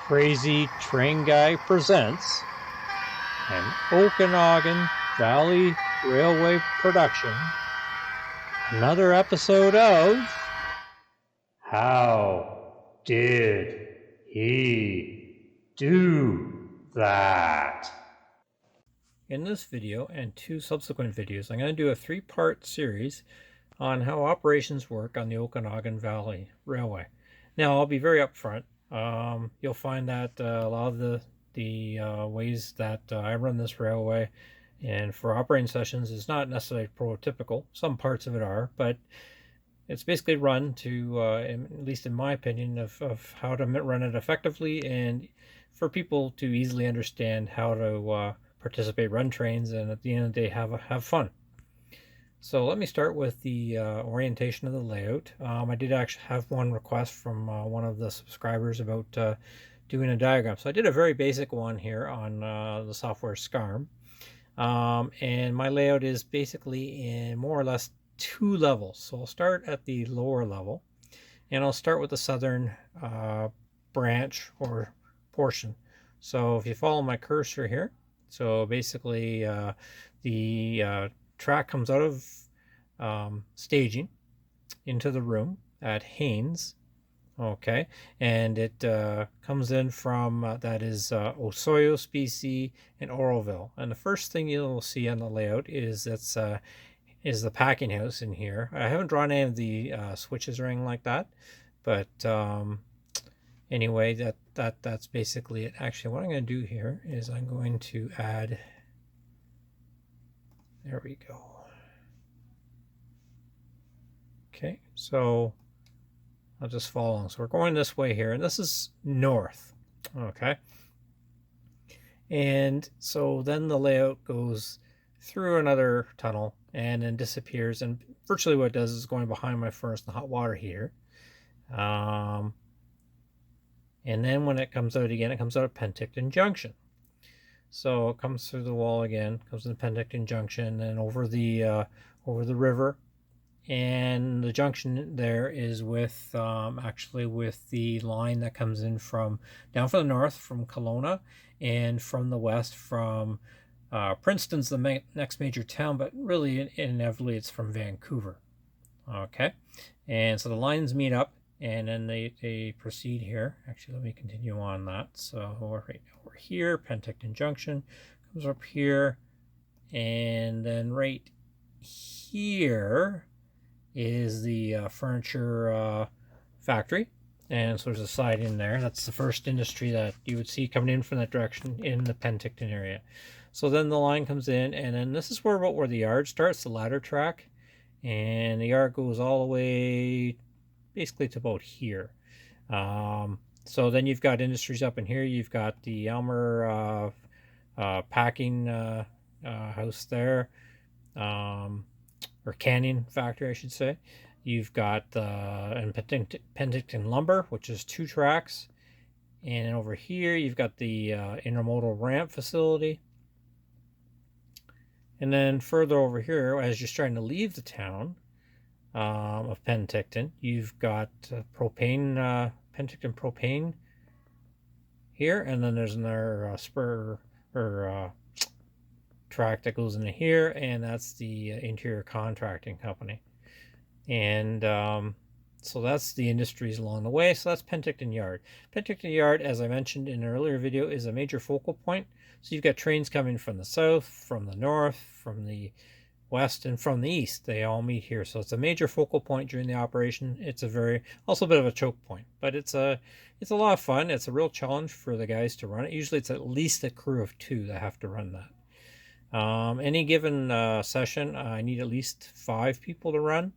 Crazy Train Guy presents an Okanagan Valley Railway production. Another episode of How Did He Do That? In this video and two subsequent videos, I'm going to do a three-part series on how operations work on the Okanagan Valley Railway. Now, I'll be very upfront. You'll find that a lot of the ways that I run this railway and for operating sessions is not necessarily prototypical. Some parts of it are, but it's basically run to, at least in my opinion, of how to run it effectively and for people to easily understand how to participate, run trains, and at the end of the day have fun. So let me start with the orientation of the layout. I did actually have one request from one of the subscribers about doing a diagram. So I did a very basic one here on the software SCARM. And my layout is basically in more or less two levels. So I'll start at the lower level, and I'll start with the southern branch or portion. So if you follow my cursor here, so basically the track comes out of staging into the room at Haines, okay, and it comes in from that is Osoyo, Specie, and Oroville. And the first thing you'll see on the layout is is the packing house in here. I haven't drawn any of the switches or anything like that, but anyway, that's basically it. Actually, what I'm going to do here is I'm going to add. There we go. Okay, so I'll just follow along. So we're going this way here, and this is north. Okay. And so then the layout goes through another tunnel and then disappears. And virtually what it does is going behind my furnace, the hot water heater. And then when it comes out again, it comes out of Penticton Junction. So it comes through the wall again, comes to Penticton Junction, and over the river. And the junction there is with actually with the line that comes in from down from the north from Kelowna, and from the west from Princeton's the next major town, but really inevitably it's from Vancouver. Okay, and so the lines meet up, and then they proceed here. Actually, let me continue on that. So right now we're here, Penticton Junction comes up here, and then right here is the furniture factory, and so there's a side in there. That's the first industry that you would see coming in from that direction in the Penticton area. So then the line comes in, and then this is where the yard starts, the ladder track, and the yard goes all the way basically to about here. So then you've got industries up in here. You've got the Elmer packing house there, or canning factory, I should say. You've got Penticton Lumber, which is 2 tracks. And over here, you've got the intermodal ramp facility. And then further over here, as you're starting to leave the town of Penticton, you've got Penticton Propane here. And then there's another spur or track that goes into here, and that's the interior contracting company. And so that's the industries along the way. So that's Penticton Yard. Penticton Yard, as I mentioned in an earlier video, is a major focal point. So you've got trains coming from the south, from the north, from the west, and from the east. They all meet here. So it's a major focal point during the operation. It's also a bit of a choke point, but it's a lot of fun. It's a real challenge for the guys to run it. Usually it's at least a crew of 2 that have to run that. Any given session, I need at least 5 people to run.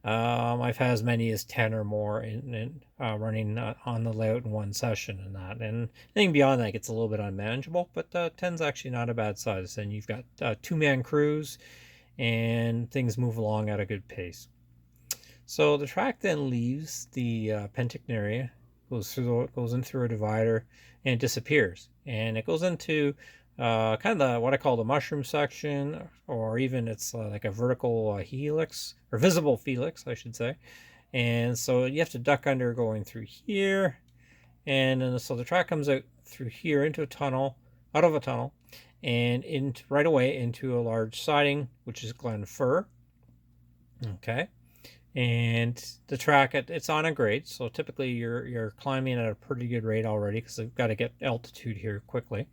I've had as many as 10 or more in running on the layout in one session, and anything beyond that gets a little bit unmanageable, but 10's actually not a bad size. And you've got 2-man crews, and things move along at a good pace. So the track then leaves the Penticton area, goes in through a divider, and disappears. And it goes into kind of what I call the mushroom section, or even it's like a vertical helix, or visible helix, I should say. And so you have to duck under going through here, And then so the track comes out through here into a tunnel, out of a tunnel, and right away into a large siding, which is Glen Fir. Okay. And the track, it's on a grade, so typically you're climbing at a pretty good rate already because I've got to get altitude here quickly.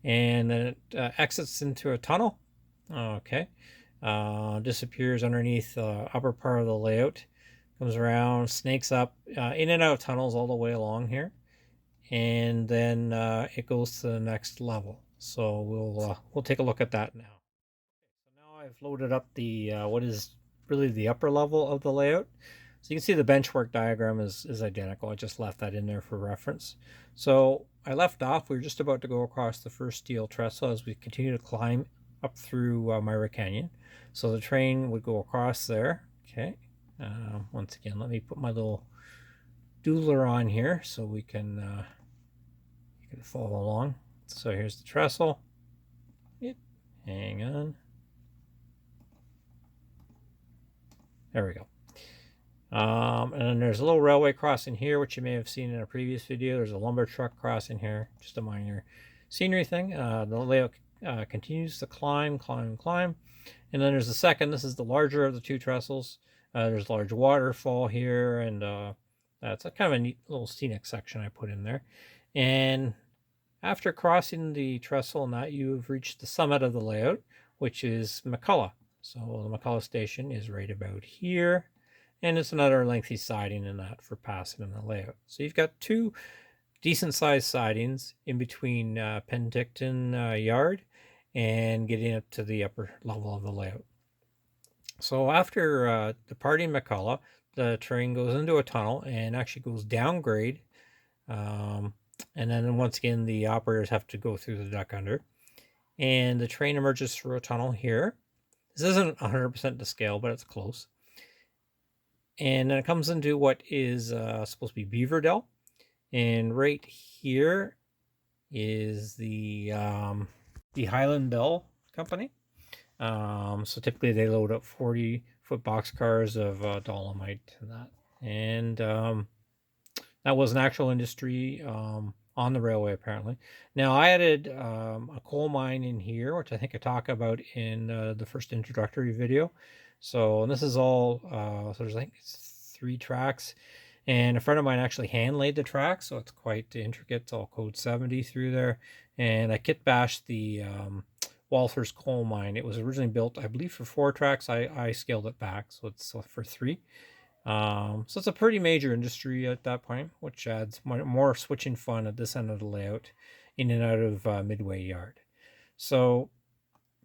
And then it exits into a tunnel. Okay. Disappears underneath the upper part of the layout, comes around, snakes up, in and out of tunnels all the way along here, and then it goes to the next level. So we'll take a look at that now. So now I've loaded up the what is really the upper level of the layout. So you can see the benchmark diagram is identical. I just left that in there for reference. So I left off, we were just about to go across the first steel trestle as we continue to climb up through Myra Canyon. So the train would go across there. Okay. Once again, let me put my little doodler on here so we can you can follow along. So here's the trestle. Yep. Hang on. There we go. And then there's a little railway crossing here, which you may have seen in a previous video. There's a lumber truck crossing here, just a minor scenery thing. The layout continues to climb. And then there's the second. This is the larger of the two trestles. There's a large waterfall here, and that's a kind of a neat little scenic section I put in there. And after crossing the trestle and that, you've reached the summit of the layout, which is McCullough. So the McCullough station is right about here. And it's another lengthy siding in that for passing in the layout. So you've got two decent sized sidings in between Penticton Yard and getting up to the upper level of the layout. So after departing McCullough, the train goes into a tunnel and actually goes down grade. And then once again, the operators have to go through the duck under. And the train emerges through a tunnel here. This isn't 100% to scale, but it's close. And then it comes into what is supposed to be Beaverdell. And right here is the Highland Bell Company. So typically they load up 40-foot boxcars of dolomite and that. And that was an actual industry on the railway, apparently. Now, I added a coal mine in here, which I think I talked about in the first introductory video. So this is all, so there's, I think it's 3 tracks. And a friend of mine actually hand laid the track, so it's quite intricate. It's all code 70 through there. And I kit bashed the Walther's coal mine. It was originally built, I believe, for 4 tracks. I scaled it back, so it's for 3. So it's a pretty major industry at that point, which adds more switching fun at this end of the layout in and out of Midway Yard. So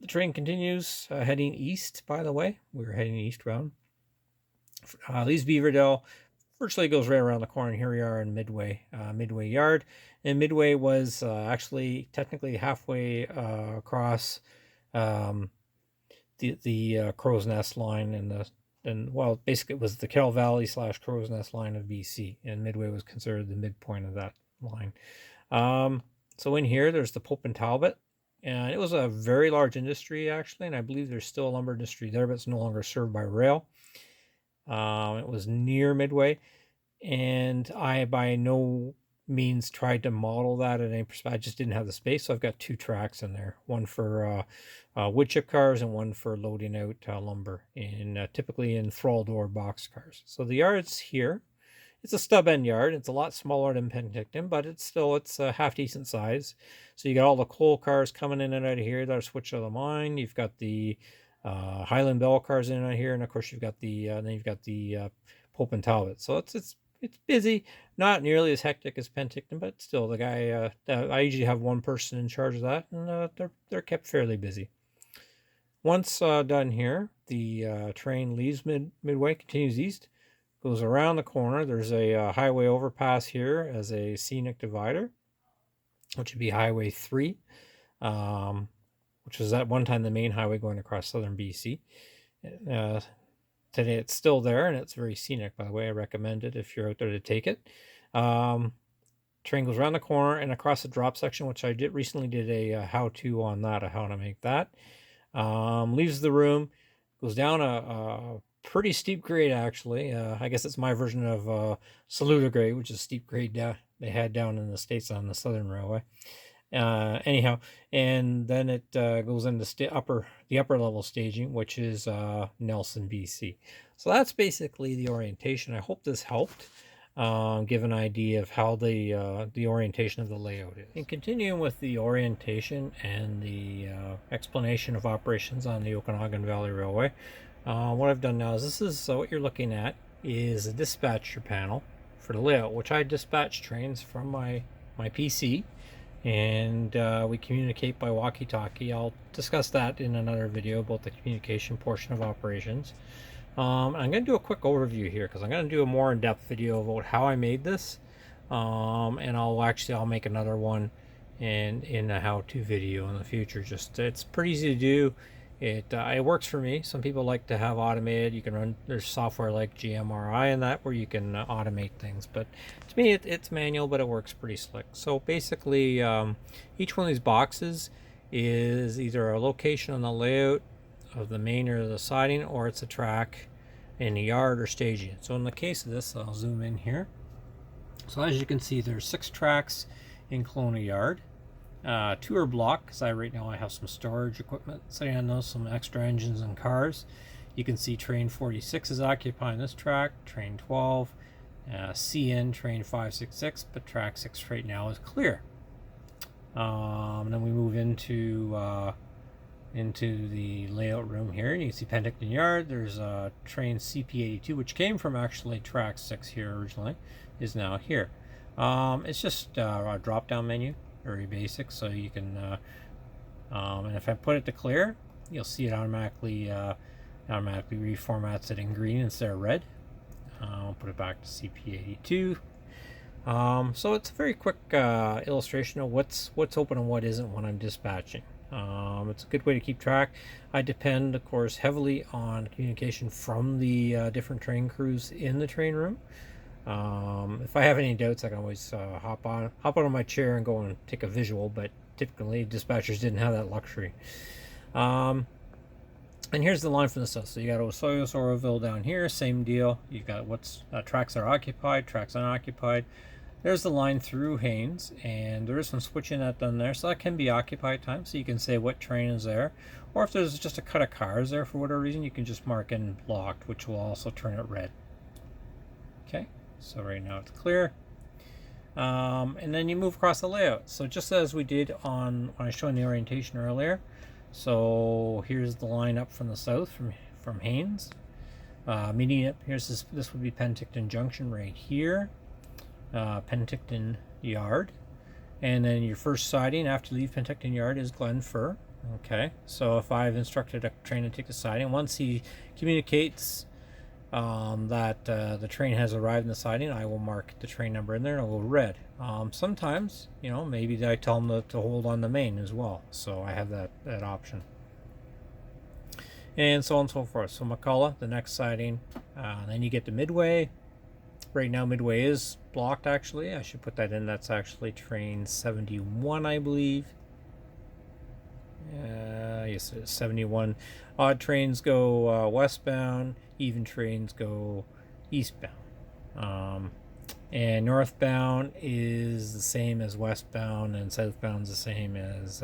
the train continues heading east, by the way. We're heading eastbound. Leaves Beaverdell, virtually goes right around the corner. Here we are in Midway Yard. And Midway was actually technically halfway across the Crow's Nest line well, basically it was the Carroll Valley / Crow's Nest line of BC, and Midway was considered the midpoint of that line. So in here, there's the Pope and Talbot, and it was a very large industry actually, and I believe there's still a lumber industry there, but it's no longer served by rail. It was near Midway, and I by no means tried to model that at any perspective. I just didn't have the space, so I've got 2 tracks in there, one for wood chip cars and one for loading out lumber typically in thrall door box cars. So the yard's here. It's a stub end yard. It's a lot smaller than Penticton, but it's a half decent size. So you got all the coal cars coming in and out of here that are switched to the mine. You've got the Highland Bell cars in and out here, and of course you've got the Pope and Talbot. So it's busy, not nearly as hectic as Penticton, but still the guy, I usually have one person in charge of that, and they're kept fairly busy. Once done here, the train leaves Midway, continues east, goes around the corner. There's a highway overpass here as a scenic divider, which would be Highway 3, which was at one time the main highway going across southern BC. Today it's still there, and it's very scenic, by the way. I recommend it if you're out there to take it. Train goes around the corner and across the drop section, which I recently did a how-to on that, how to make that. Leaves the room, goes down a pretty steep grade actually. I guess it's my version of Saluda grade, which is steep grade they had down in the States on the Southern Railway. Anyhow, and then it goes into the upper level staging, which is Nelson, BC. So that's basically the orientation. I hope this helped give an idea of how the orientation of the layout is. And continuing with the orientation and the explanation of operations on the Okanagan Valley Railway, what I've done now is what you're looking at is a dispatcher panel for the layout, which I dispatch trains from my PC, and we communicate by walkie-talkie. I'll discuss that in another video about the communication portion of operations. I'm going to do a quick overview here because I'm going to do a more in-depth video about how I made this, and I'll make another one in a how-to video in the future. Just it's pretty easy to do. It works for me. Some people like to have automated. You can run, there's software like GMRI and that where you can automate things, but to me it's manual, but it works pretty slick. So basically each one of these boxes is either a location on the layout of the main or the siding, or it's a track in the yard or staging. So in the case of this, I'll zoom in here. So as you can see, there's 6 tracks in Kelowna Yard. 2 are blocked because right now I have some storage equipment sitting on those, some extra engines and cars. You can see train 46 is occupying this track, train 12, CN train 566, but track 6 right now is clear. And then we move into the layout room here, and you can see Penticton Yard. There's a train CP82, which came from actually track 6 here originally, is now here. It's just a drop-down menu, very basic, so you can and if I put it to clear, you'll see it automatically reformats it in green instead of red. I'll put it back to CP82. So it's a very quick illustration of what's open and what isn't when I'm dispatching. It's a good way to keep track. I depend, of course, heavily on communication from the different train crews in the train room. If I have any doubts, I can always hop out of my chair and go and take a visual, but typically dispatchers didn't have that luxury. And here's the line from the south. So you got Osoyoos, Oroville down here, same deal. You got what's tracks are occupied, tracks unoccupied. There's the line through Haines, and there is some switching that done there, so that can be occupied time, so you can say what train is there. Or if there's just a cut of cars there for whatever reason, you can just mark in blocked, which will also turn it red. Okay, so right now it's clear. And then you move across the layout. So just as we did when I was showing the orientation earlier. So here's the line up from the south, from Haines. Meeting up, this would be Penticton Junction right here. Penticton Yard, and then your first siding after you leave Penticton Yard is Glenfir. Okay, so if I've instructed a train to take the siding, once he communicates that the train has arrived in the siding, I will mark the train number in there and it'll go red. Sometimes, maybe I tell them to hold on the main as well, so I have that option, and so on and so forth. So McCullough, the next siding, then you get to Midway. Right now Midway is blocked, actually. I should put that in. That's actually train 71, I believe. Yes, it is 71. Odd trains go westbound. Even trains go eastbound. And northbound is the same as westbound, and southbound is the same as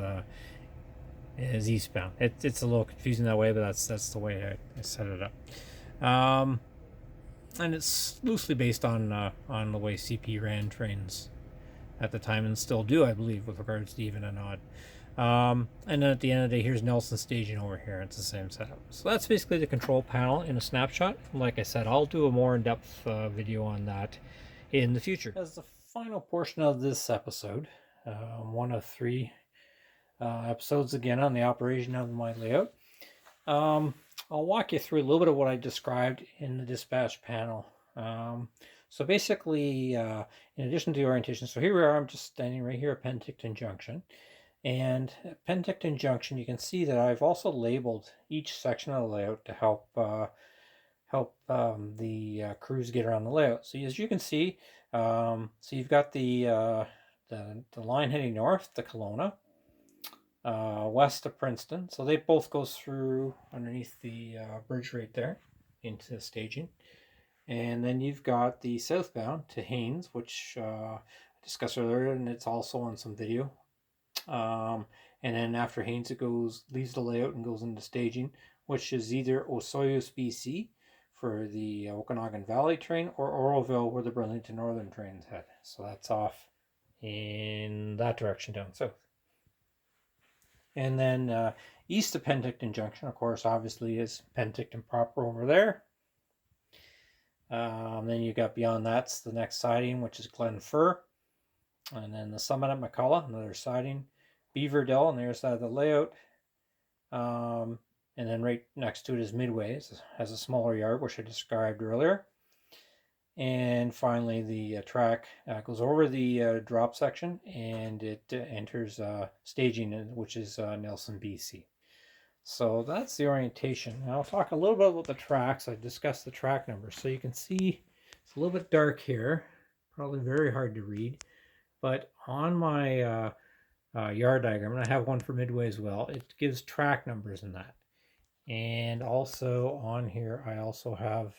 eastbound. It's a little confusing that way, but that's the way I set it up. And it's loosely based on the way CP ran trains at the time, and still do, I believe, with regards to even and odd. And then at the end of the day, here's Nelson staging over here. It's the same setup. So that's basically the control panel in a snapshot. Like I said, I'll do a more in-depth video on that in the future. As the final portion of this episode, one of 3 episodes again on the operation of my layout. I'll walk you through a little bit of what I described in the dispatch panel. So basically, in addition to the orientation, so here we are, I'm just standing right here at Penticton Junction. And at Penticton Junction, you can see that I've also labeled each section of the layout to help the crews get around the layout. So as you can see, so you've got the line heading north to Kelowna, west of Princeton. So they both go through underneath the bridge right there. into staging. And then you've got the southbound to Haines, which I discussed earlier, and it's also on some video. And then after Haines, it leaves the layout and goes into staging, which is either Osoyoos, BC for the Okanagan Valley train, or Oroville, where the Burlington Northern trains head. So that's off in that direction down south. And then east of Penticton Junction, of course, obviously is Penticton proper over there. Then you got beyond that's the next siding, which is Glen Fir. And then the summit at McCullough, another siding. Beaverdale on the other side of the layout. And then right next to it is Midway. It has a smaller yard, which I described earlier. And finally, the track goes over the drop section, and it enters staging, which is Nelson, BC. So that's the orientation. Now I'll talk a little bit about the tracks. I discussed the track numbers. So you can see it's a little bit dark here, probably very hard to read. But on my yard diagram, and I have one for Midway as well, it gives track numbers in that. And also on here, I also have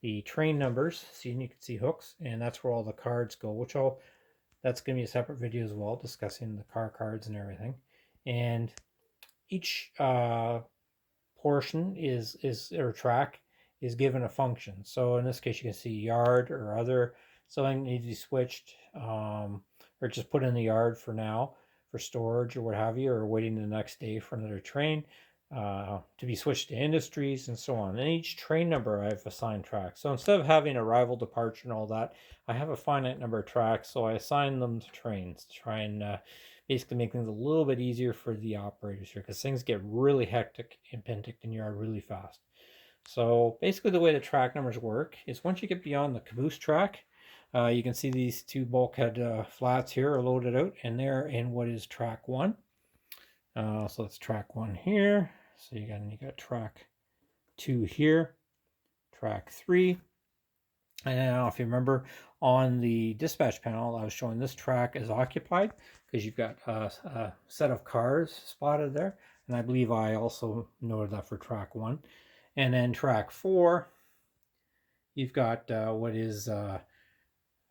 the train numbers. See, and you can see hooks, and that's where all the cards go, that's going to be a separate video as well, discussing the car cards and everything. And each portion or track is given a function. So in this case, you can see yard or other. Something needs to be switched, or just put in the yard for now for storage or what have you, or waiting the next day for another train to be switched to industries and so on. And each train number I've assigned tracks. So instead of having arrival, departure, and all that, I have a finite number of tracks. So I assign them to trains to try and basically make things a little bit easier for the operators here, because things get really hectic in Penticton Yard really fast. So basically the way the track numbers work is once you get beyond the caboose track, you can see these two bulkhead flats here are loaded out, and they're in what is track 1. So that's track 1 here. So you got track 2 here, track 3. And now if you remember on the dispatch panel, I was showing this track is occupied because you've got a set of cars spotted there. And I believe I also noted that for track 1. And then track 4, you've got what is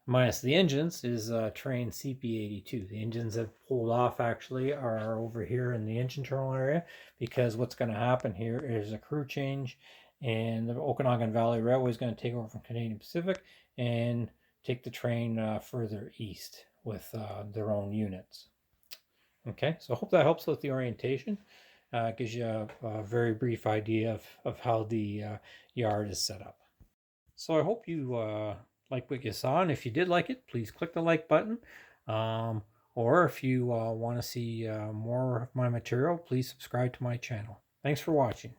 minus the engines is train CP82. The engines that pulled off actually are over here in the engine terminal area, because what's going to happen here is a crew change, and the Okanagan Valley Railway is going to take over from Canadian Pacific and take the train further east with their own units. Okay, so I hope that helps with the orientation. Gives you a very brief idea of how the yard is set up. So I hope you like what you saw, and if you did like it, please click the like button. Or if you want to see more of my material, please subscribe to my channel. Thanks for watching.